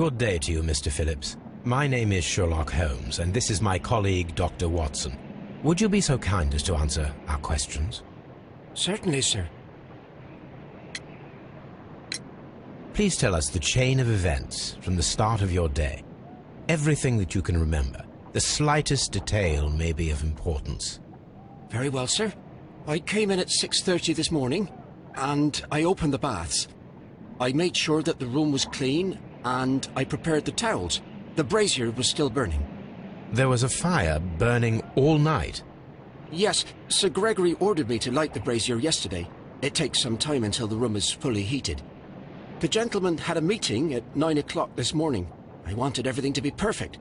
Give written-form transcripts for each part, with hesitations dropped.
Good day to you, Mr. Phillips. My name is Sherlock Holmes, and this is my colleague, Dr. Watson. Would you be so kind as to answer our questions? Certainly, sir. Please tell us the chain of events from the start of your day. Everything that you can remember. The slightest detail may be of importance. Very well, sir. I came in at 6:30 this morning, and I opened the baths. I made sure that the room was clean, and I prepared the towels. The brazier was still burning. There was a fire burning all night. Yes, Sir Gregory ordered me to light the brazier yesterday. It takes some time until the room is fully heated. The gentleman had a meeting at 9 o'clock this morning. I wanted everything to be perfect.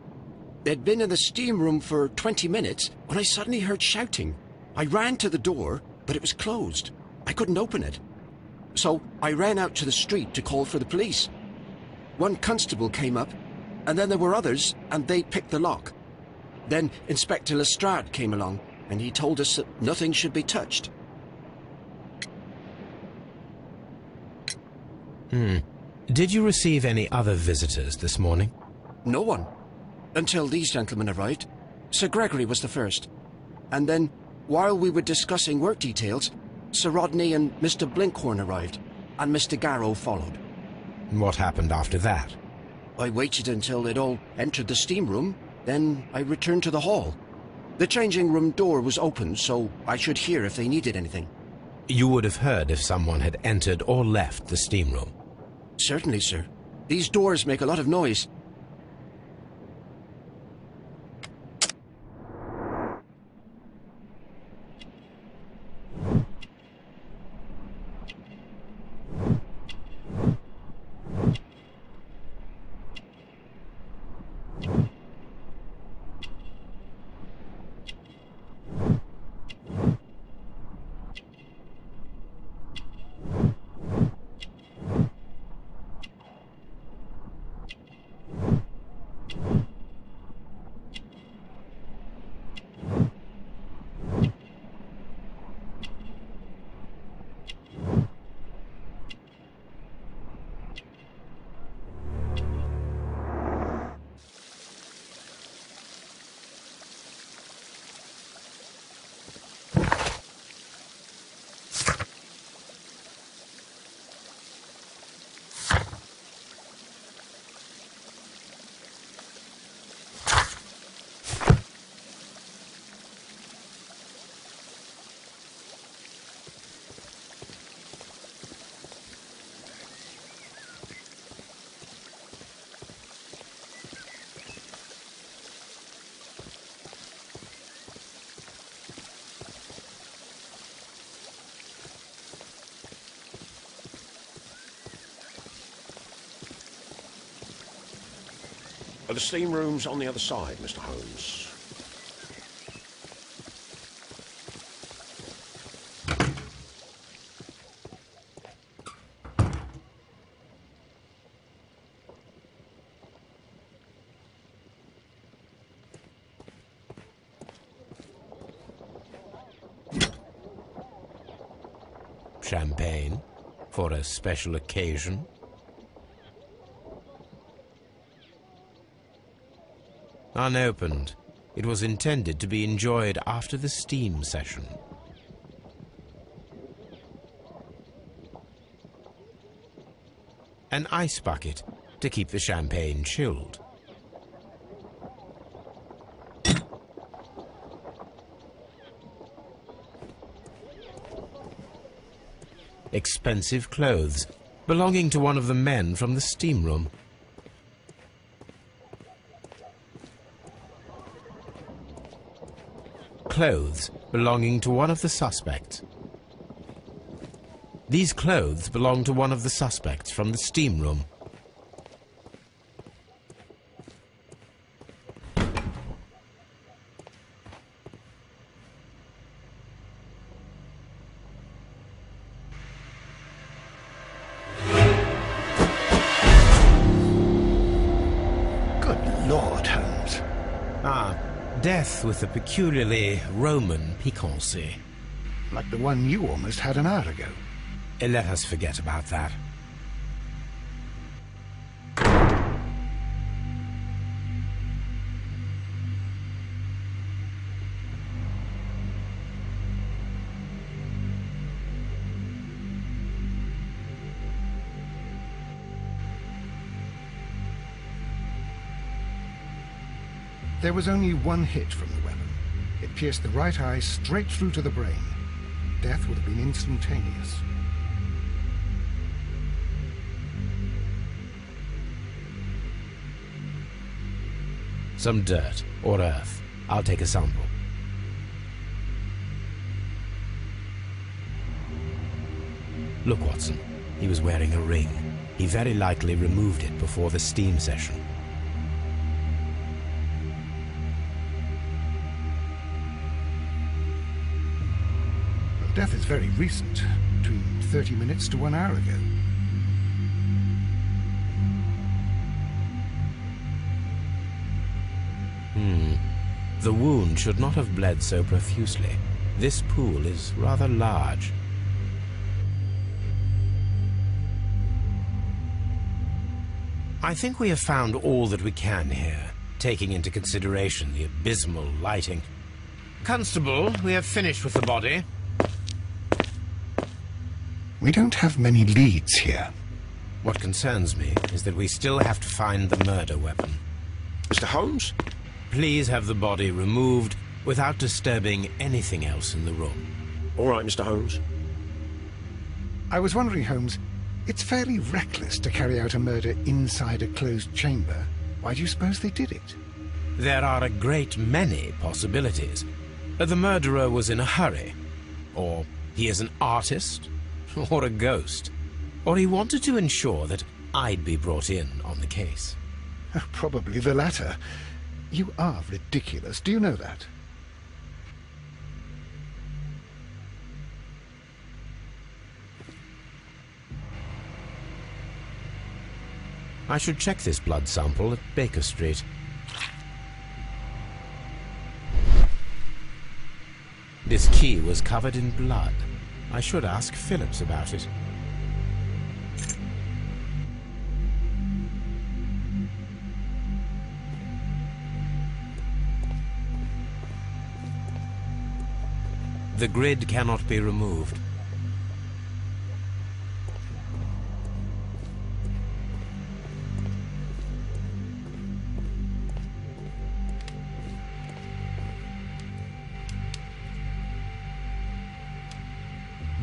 They'd been in the steam room for 20 minutes when I suddenly heard shouting. I ran to the door, but it was closed. I couldn't open it. So I ran out to the street to call for the police. One constable came up, and then there were others, and they picked the lock. Then Inspector Lestrade came along, and he told us that nothing should be touched. Did you receive any other visitors this morning? No one. Until these gentlemen arrived. Sir Gregory was the first. And then, while we were discussing work details, Sir Rodney and Mr. Blinkhorn arrived, and Mr. Garrow followed. What happened after that? I waited until they'd all entered the steam room, then I returned to the hall. The changing room door was open, so I should hear if they needed anything. You would have heard if someone had entered or left the steam room. Certainly, sir. These doors make a lot of noise. The steam room's on the other side, Mr. Holmes. Champagne for a special occasion. Unopened, it was intended to be enjoyed after the steam session. An ice bucket to keep the champagne chilled. Expensive clothes belonging to one of the men from the steam room. Clothes belonging to one of the suspects. These clothes belong to one of the suspects from the steam room. Good Lord, Holmes. Death with a peculiarly Roman piquancy. Like the one you almost had an hour ago. Let us forget about that. There was only one hit from the weapon. It pierced the right eye straight through to the brain. Death would have been instantaneous. Some dirt or earth. I'll take a sample. Look, Watson. He was wearing a ring. He very likely removed it before the steam session. Well, death is very recent, between 30 minutes to 1 hour ago. The wound should not have bled so profusely. This pool is rather large. I think we have found all that we can here, taking into consideration the abysmal lighting. Constable, we have finished with the body. We don't have many leads here. What concerns me is that we still have to find the murder weapon. Mr. Holmes? Please have the body removed without disturbing anything else in the room. All right, Mr. Holmes. I was wondering, Holmes, it's fairly reckless to carry out a murder inside a closed chamber. Why do you suppose they did it? There are a great many possibilities. The murderer was in a hurry, or he is an artist, or a ghost, or he wanted to ensure that I'd be brought in on the case. Probably the latter. You are ridiculous. Do you know that? I should check this blood sample at Baker Street. This key was covered in blood. I should ask Phillips about it. The grid cannot be removed.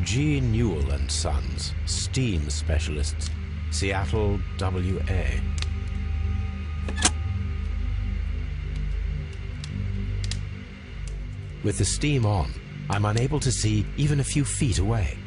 G. Newell and Sons, steam specialists, Seattle, WA. With the steam on, I'm unable to see even a few feet away.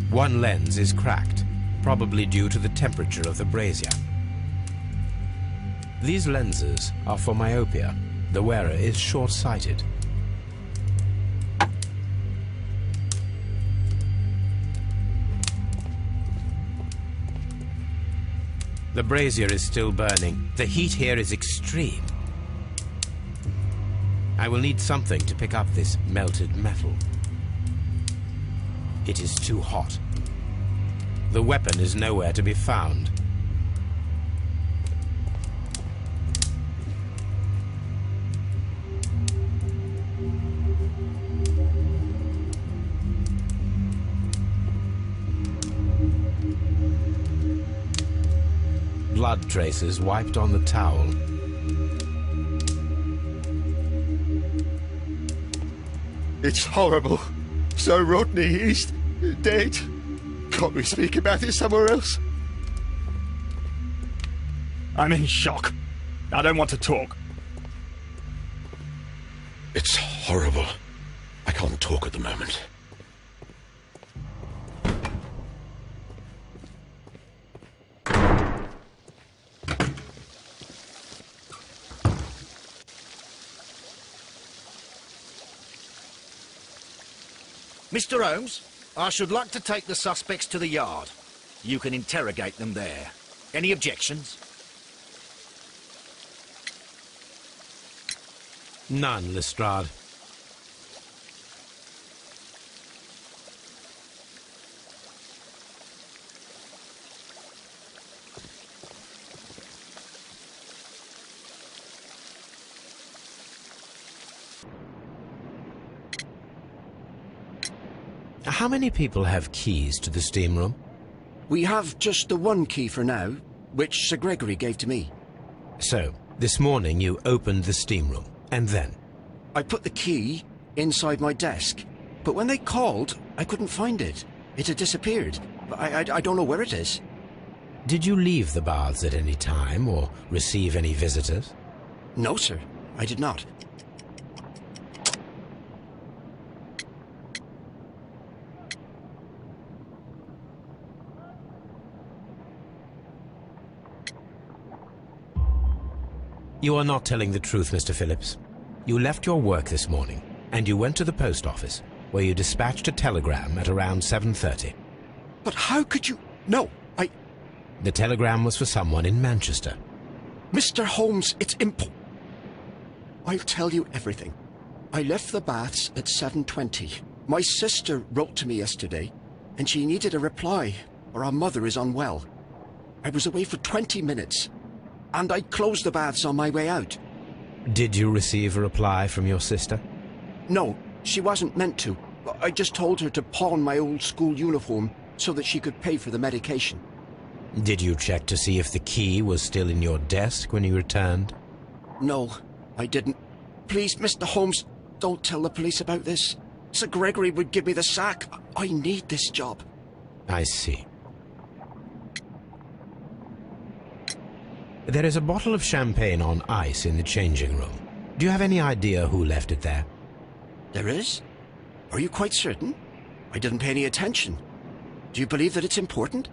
One lens is cracked, probably due to the temperature of the brazier. These lenses are for myopia. The wearer is short-sighted. The brazier is still burning. The heat here is extreme. I will need something to pick up this melted metal. It is too hot. The weapon is nowhere to be found. Blood traces wiped on the towel. It's horrible. Sir Rodney is dead. Can't we speak about it somewhere else? I'm in shock. I don't want to talk. It's horrible. I can't talk at the moment. Mr. Holmes, I should like to take the suspects to the yard. You can interrogate them there. Any objections? None, Lestrade. How many people have keys to the steam room? We have just the one key for now, which Sir Gregory gave to me. So, this morning you opened the steam room, and then? I put the key inside my desk, but when they called, I couldn't find it. It had disappeared. I don't know where it is. Did you leave the baths at any time, or receive any visitors? No, sir, I did not. You are not telling the truth, Mr. Phillips. You left your work this morning, and you went to the post office, where you dispatched a telegram at around 7:30. But how could you... No, The telegram was for someone in Manchester. Mr. Holmes, it's I'll tell you everything. I left the baths at 7:20. My sister wrote to me yesterday, and she needed a reply, or our mother is unwell. I was away for 20 minutes, and I closed the baths on my way out. Did you receive a reply from your sister? No, she wasn't meant to. I just told her to pawn my old school uniform so that she could pay for the medication. Did you check to see if the key was still in your desk when you returned? No, I didn't. Please, Mr. Holmes, don't tell the police about this. Sir Gregory would give me the sack. I need this job. I see. There is a bottle of champagne on ice in the changing room. Do you have any idea who left it there? There is? Are you quite certain? I didn't pay any attention. Do you believe that it's important?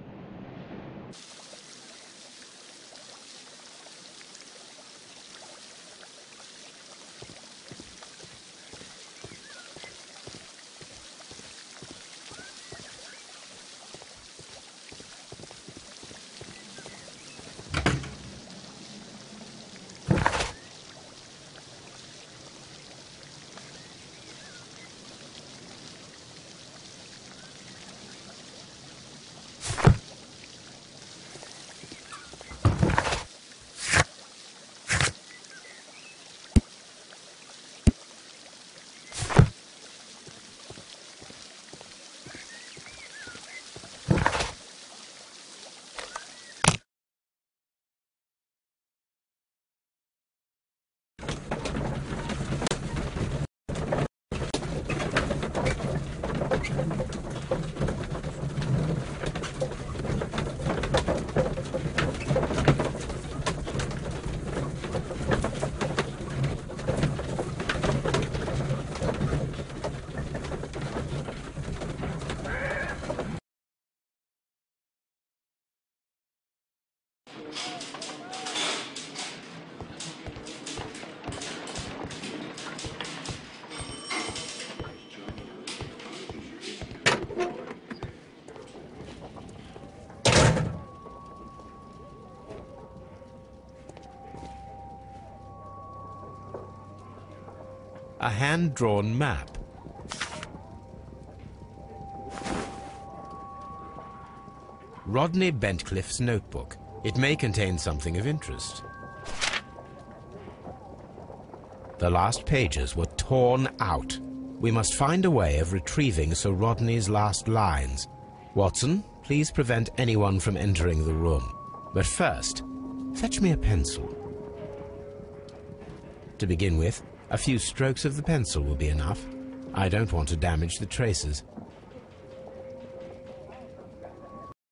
A hand-drawn map. Rodney Bentcliffe's notebook. It may contain something of interest. The last pages were torn out. We must find a way of retrieving Sir Rodney's last lines. Watson, please prevent anyone from entering the room. But first, fetch me a pencil. To begin with, a few strokes of the pencil will be enough. I don't want to damage the traces.